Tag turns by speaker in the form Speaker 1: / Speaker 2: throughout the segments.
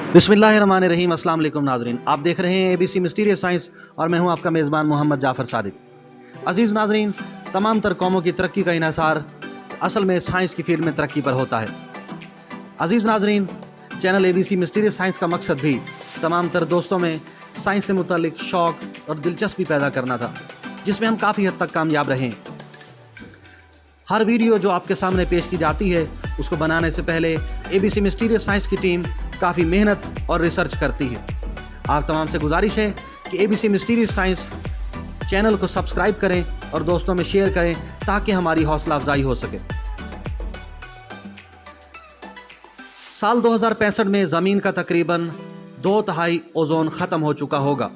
Speaker 1: बिस्मिल्लाहिर्रहमानिर्रहीम। अस्सलाम वालेकुम नाज़रीन, आप देख रहे हैं ABC मिस्टीरियस साइंस और मैं हूं आपका मेज़बान मोहम्मद जाफ़र सादिक। अज़ीज़ नाज़रीन, तमाम तर कौमों की तरक्की का इन्हिसार असल में साइंस की फील्ड में तरक्की पर होता है। अज़ीज़ नाज़रीन, चैनल ABC मिस्टीरियस साइंस का मकसद भी तमाम तर दोस्तों में साइंस से मुतालिक शौक़ और दिलचस्पी पैदा करना था, जिसमें हम काफ़ी हद तक कामयाब रहे हैं। हर वीडियो जो आपके सामने पेश की जाती है, उसको बनाने से पहले ABC मिस्टीरियस साइंस की टीम काफ़ी मेहनत और रिसर्च करती है। आप तमाम से गुजारिश है कि ABC मिस्टीरियस साइंस चैनल को सब्सक्राइब करें और दोस्तों में शेयर करें ताकि हमारी हौसला अफजाई हो सके। साल 2065 में ज़मीन का तकरीबन 2/3 ओजोन ख़त्म हो चुका होगा।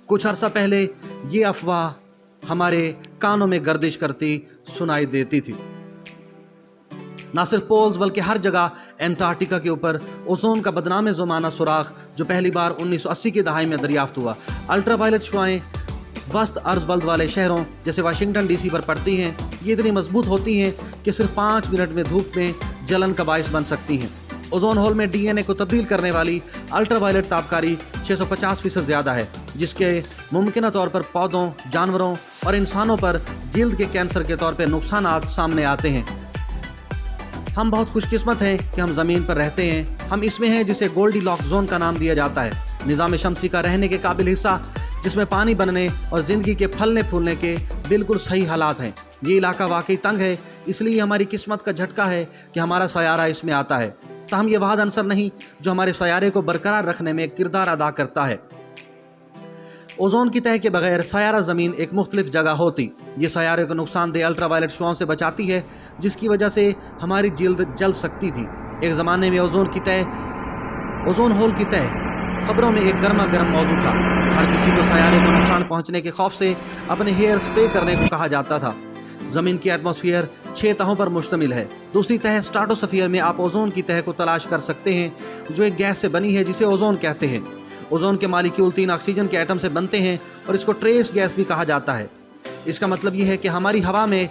Speaker 1: कुछ अर्सा पहले ये अफवाह हमारे कानों में गर्दिश करती सुनाई देती थी। ना सिर्फ पोल्स बल्कि हर जगह एंटार्क्टिका के ऊपर ओजोन का बदनाम ज़माना सुराख जो पहली बार 1980 की दहाई में दरियाफ्त हुआ। अल्ट्रावायलेट शुआएं वस्त अर्ज बल्द वाले शहरों जैसे वाशिंगटन DC पर पड़ती हैं। ये इतनी मजबूत होती हैं कि सिर्फ 5 मिनट में धूप में जलन का बायस बन सकती हैं। ओजोन होल में DNA को तब्दील करने वाली अल्ट्रावायलेट तापकारी 650% ज़्यादा है, जिसके मुमकिन तौर पर पौधों, जानवरों और इंसानों पर जिल्द के कैंसर के तौर पर नुकसानात सामने आते हैं। हम बहुत खुशकिस्मत हैं कि हम ज़मीन पर रहते हैं। हम इसमें हैं जिसे गोल्डी लॉक जोन का नाम दिया जाता है, निज़ाम शमसी का रहने के काबिल हिस्सा, जिसमें पानी बनने और ज़िंदगी के फलने फूलने के बिल्कुल सही हालात हैं। ये इलाका वाकई तंग है, इसलिए हमारी किस्मत का झटका है कि हमारा सयारा इसमें आता है। ताहम ये वाहिद अंसर नहीं जो हमारे सयारे को बरकरार रखने में किरदार अदा करता है। ओजोन की तह के बगैर सयारा ज़मीन एक मुख्तलिफ जगह होती। ये सयारे को नुकसानदेह अल्ट्रावायलेट शुआओं से बचाती है, जिसकी वजह से हमारी जिल्द जल सकती थी। एक ज़माने में ओजोन होल की तह खबरों में एक गर्मा गर्म मौजू था। हर किसी को सयारे को नुकसान पहुंचने के खौफ से अपने हेयर स्प्रे करने को कहा जाता था। ज़मीन की एटमॉस्फेयर 6 तहों पर मुश्तमिल है। दूसरी तह स्ट्राटोस्फीयर में आप ओजोन की तह को तलाश कर सकते हैं, जो एक गैस से बनी है जिसे ओजोन कहते हैं। ओजोन के मालिक्यूल 3 ऑक्सीजन के एटम से बनते हैं और इसको ट्रेस गैस भी कहा जाता है। इसका मतलब यह है कि हमारी हवा में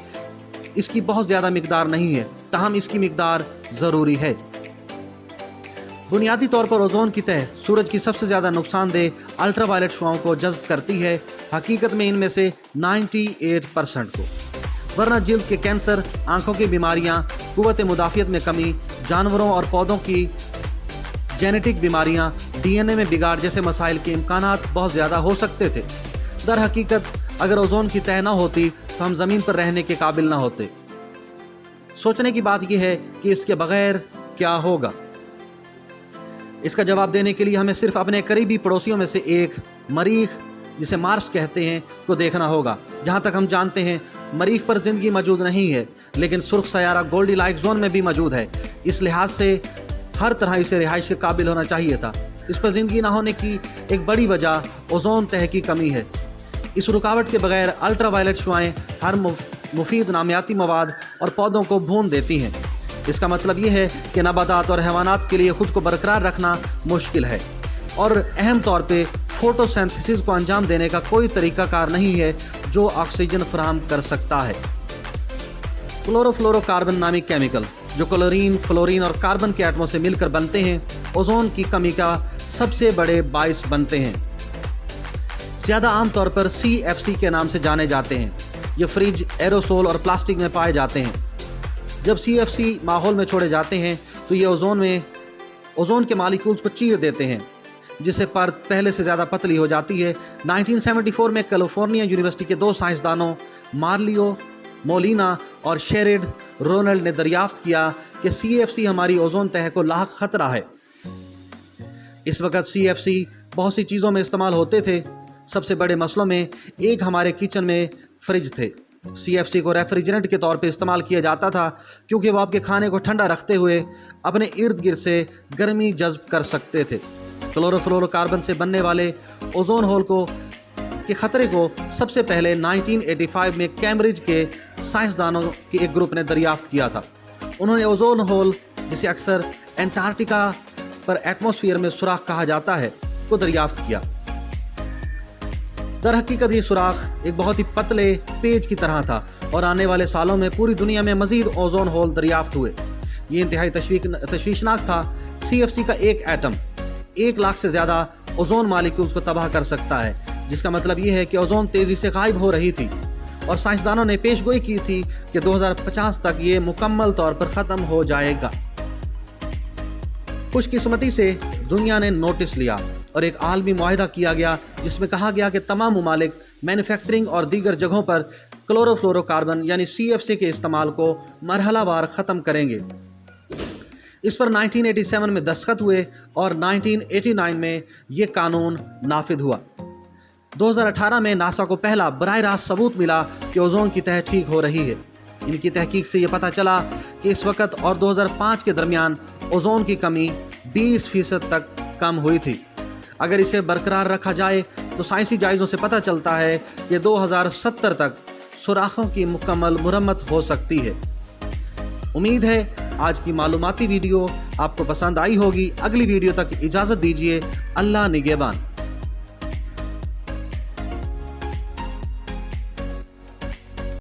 Speaker 1: इसकी बहुत ज़्यादा मिकदार नहीं है, ताहम इसकी मिकदार ज़रूरी है। बुनियादी तौर पर ओजोन की तह सूरज की सबसे ज़्यादा नुकसानदेह अल्ट्रावायलेट शुआओं को जज़्ब करती है, हकीकत में इनमें से 98% को। वरना जिल्द के कैंसर, आंखों की बीमारियां, कुव्वत मुदाफ़ियत में कमी, जानवरों और पौधों की जेनेटिक बीमारियां, DNA में बिगाड़ जैसे मसाइल के इम्कानात बहुत ज़्यादा हो सकते थे। दर हकीकत अगर ओजोन की तह ना होती तो हम ज़मीन पर रहने के काबिल ना होते। सोचने की बात यह है कि इसके बगैर क्या होगा। इसका जवाब देने के लिए हमें सिर्फ अपने करीबी पड़ोसियों में से एक मरीख, जिसे मार्स कहते हैं, को देखना होगा। जहाँ तक हम जानते हैं मरीख पर ज़िंदगी मौजूद नहीं है, लेकिन सुर्ख सयारा गोल्डी लाइक जोन में भी मौजूद है। इस लिहाज से हर तरह इसे रिहाइश के काबिल होना चाहिए था। इस पर ज़िंदगी ना होने की एक बड़ी वजह ओजोन तह की कमी है। इस रुकावट के बगैर अल्ट्रावायलेट शुआएं हर मुफीद नामियाती मवाद और पौधों को भून देती हैं। इसका मतलब ये है कि नबातात और हैवानात के लिए ख़ुद को बरकरार रखना मुश्किल है, और अहम तौर पे फोटोसिंथेसिस को अंजाम देने का कोई तरीक़ाकार नहीं है जो ऑक्सीजन फराहम कर सकता है। क्लोरोफ्लोरोकार्बन नामिक केमिकल जो क्लोरीन, फ्लोरीन और कार्बन के एटमों से मिलकर बनते हैं, ओजोन की कमी का सबसे बड़े बाइस बनते हैं। ज़्यादा आमतौर पर CFC के नाम से जाने जाते हैं। ये फ्रिज, एरोसोल और प्लास्टिक में पाए जाते हैं। जब CFC माहौल में छोड़े जाते हैं तो ये ओजोन के मालिक्यूल्स को चीर देते हैं, जिससे परत पहले से ज़्यादा पतली हो जाती है। 1974 में कैलिफोर्निया यूनिवर्सिटी के 2 साइंसदानों मार्लियो मोलिना और शेरिड रोनल्ड ने दरियाफ्त किया कि CFC हमारी ओजोन तह को लाहक खतरा है। इस वक्त CFC बहुत सी चीज़ों में इस्तेमाल होते थे। सबसे बड़े मसलों में एक हमारे किचन में फ्रिज थे। CFC को रेफ्रिजरेंट के तौर पे इस्तेमाल किया जाता था, क्योंकि वो आपके खाने को ठंडा रखते हुए अपने इर्द गिर्द से गर्मी जज्ब कर सकते थे। क्लोरोफ्लोरोकार्बन से बनने वाले ओजोन होल के ख़तरे को सबसे पहले 1985 में कैम्ब्रिज के साइंसदानों के एक ग्रुप ने दरियाफ्त किया था। उन्होंने ओजोन होल, जिसे अक्सर एंटार्क्टिका पर एटमॉस्फेयर में सुराख कहा जाता है, को दरियाफ्त किया। दर हकीकत ये सुराख एक बहुत ही पतले पेज की तरह था और आने वाले सालों में पूरी दुनिया में मज़ीद ओजोन होल दरियाफ्त हुए। ये इंतहाई तशवीशनाक था। CFC का एक एटम 1 लाख से ज़्यादा ओजोन मालिक्यूल्स को तबाह कर सकता है, जिसका मतलब ये है कि ओजोन तेज़ी से गायब हो रही थी और साइंसदानों ने पेशगोई की थी कि 2050 तक ये मुकम्मल तौर पर ख़त्म हो जाएगा। खुशकिस्मती से दुनिया ने नोटिस लिया और एक आलमी मुआहिदा किया गया जिसमें कहा गया कि तमाम ममालिक मैन्युफैक्चरिंग और दीगर जगहों पर क्लोरोफ्लोरोकार्बन यानी CFC के इस्तेमाल को मरहलावार ख़त्म करेंगे। इस पर 1987 में दस्तखत हुए और 1989 में ये कानून नाफिद हुआ। 2018 में नासा को पहला बराह रास्त सबूत मिला कि ओजोन की तह ठीक हो रही है। इनकी तहकीक से ये पता चला कि इस वक्त और 2005 के दरमियान ओजोन की कमी 20% तक कम हुई थी। अगर इसे बरकरार रखा जाए तो साइंसी जायज़ों से पता चलता है कि 2070 तक सुराखों की मुकम्मल मुरम्मत हो सकती है। उम्मीद है आज की मालूमाती वीडियो आपको पसंद आई होगी। अगली वीडियो तक इजाज़त दीजिए। अल्लाह निगहबान।